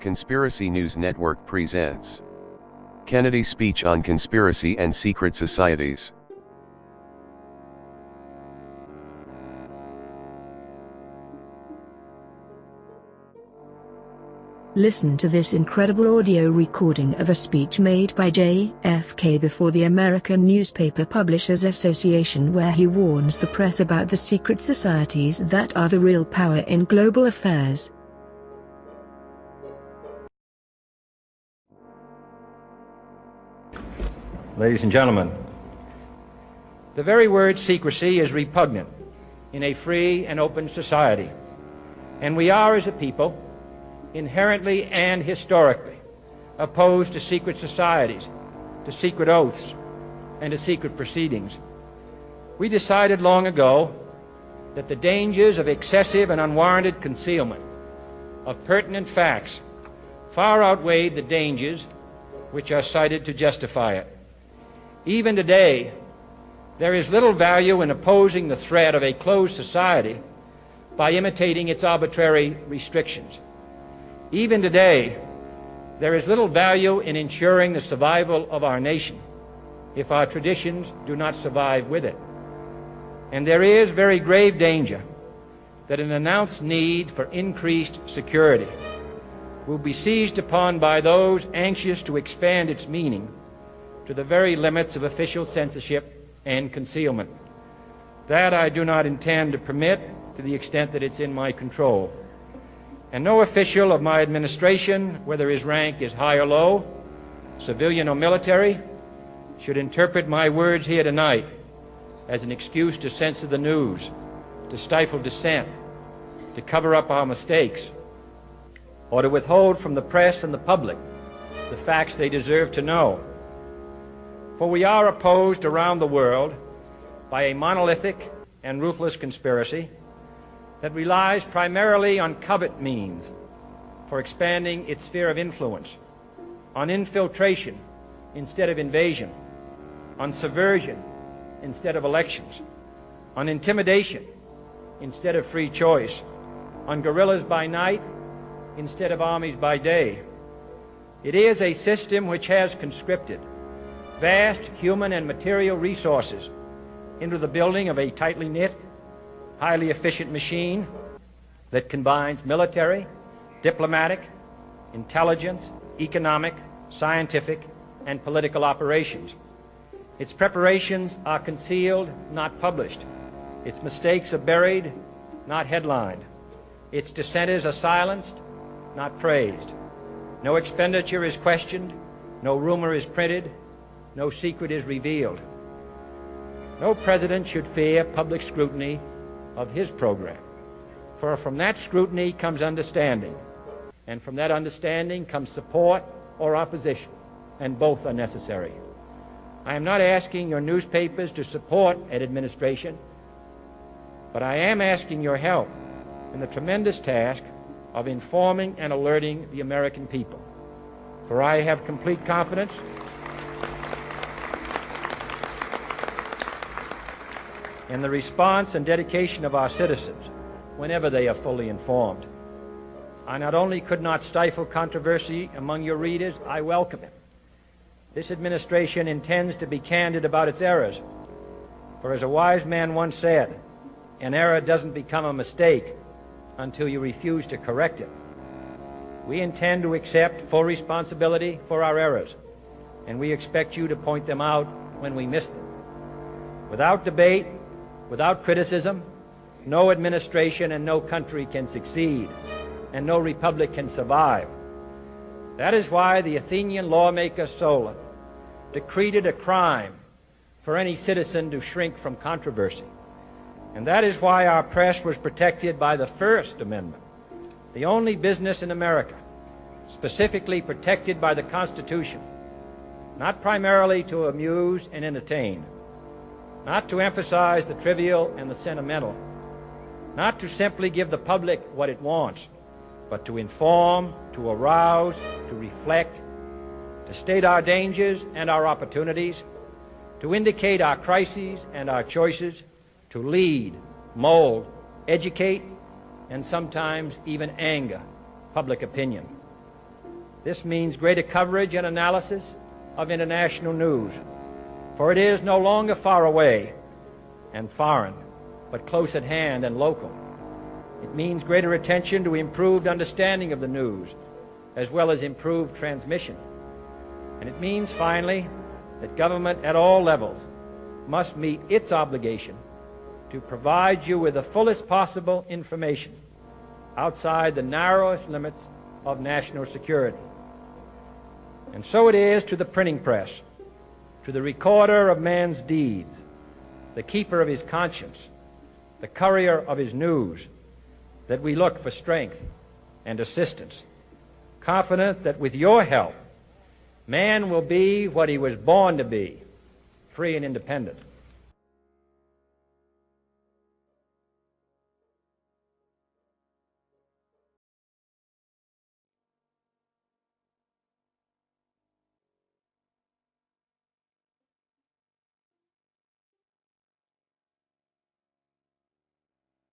Conspiracy News Network presents Kennedy's speech on conspiracy and secret societies. Listen to this incredible audio recording of a speech made by j.f.k. before the American Newspaper Publishers Association, where he warns the press about the secret societies that are the real power in global affairs. Ladies and gentlemen, the very word secrecy is repugnant in a free and open society, and we are, as a people, inherently and historically opposed to secret societies, to secret oaths, and to secret proceedings. We decided long ago that the dangers of excessive and unwarranted concealment of pertinent facts far outweighed the dangers which are cited to justify it. Even today, there is little value in opposing the threat of a closed society by imitating its arbitrary restrictions. Even today, there is little value in ensuring the survival of our nation if our traditions do not survive with it. And there is very grave danger that an announced need for increased security will be seized upon by those anxious to expand its meaning to the very limits of official censorship and concealment. That I do not intend to permit to the extent that it's in my control. And no official of my administration, whether his rank is high or low, civilian or military, should interpret my words here tonight as an excuse to censor the news, to stifle dissent, to cover up our mistakes, or to withhold from the press and the public the facts they deserve to know. For we are opposed around the world by a monolithic and ruthless conspiracy that relies primarily on covert means for expanding its sphere of influence, on infiltration instead of invasion, on subversion instead of elections, on intimidation instead of free choice, on guerrillas by night instead of armies by day. It is a system which has conscripted vast human and material resources into the building of a tightly knit, highly efficient machine that combines military, diplomatic, intelligence, economic, scientific, and political operations. Its preparations are concealed, not published. Its mistakes are buried, not headlined. Its dissenters are silenced, not praised. No expenditure is questioned, no rumor is printed, no secret is revealed. No president should fear public scrutiny of his program, for from that scrutiny comes understanding, and from that understanding comes support or opposition, and both are necessary. I am not asking your newspapers to support an administration, but I am asking your help in the tremendous task of informing and alerting the American people. For I have complete confidence in the response and dedication of our citizens whenever they are fully informed. I not only could not stifle controversy among your readers, I welcome it. This administration intends to be candid about its errors, for as a wise man once said, an error doesn't become a mistake until you refuse to correct it. We intend to accept full responsibility for our errors, and we expect you to point them out when we miss them. Without debate, without criticism, no administration and no country can succeed, and no republic can survive. That is why the Athenian lawmaker Solon decreed it a crime for any citizen to shrink from controversy. And that is why our press was protected by the First Amendment, the only business in America specifically protected by the Constitution, not primarily to amuse and entertain, not to emphasize the trivial and the sentimental, not to simply give the public what it wants, but to inform, to arouse, to reflect, to state our dangers and our opportunities, to indicate our crises and our choices, to lead, mold, educate, and sometimes even anger public opinion. This means greater coverage and analysis of international news, for it is no longer far away and foreign, but close at hand and local. It means greater attention to improved understanding of the news, as well as improved transmission. And it means, finally, that government at all levels must meet its obligation to provide you with the fullest possible information outside the narrowest limits of national security. And so it is to the printing press, to the recorder of man's deeds, the keeper of his conscience, the courier of his news, that we look for strength and assistance, confident that with your help, man will be what he was born to be, free and independent.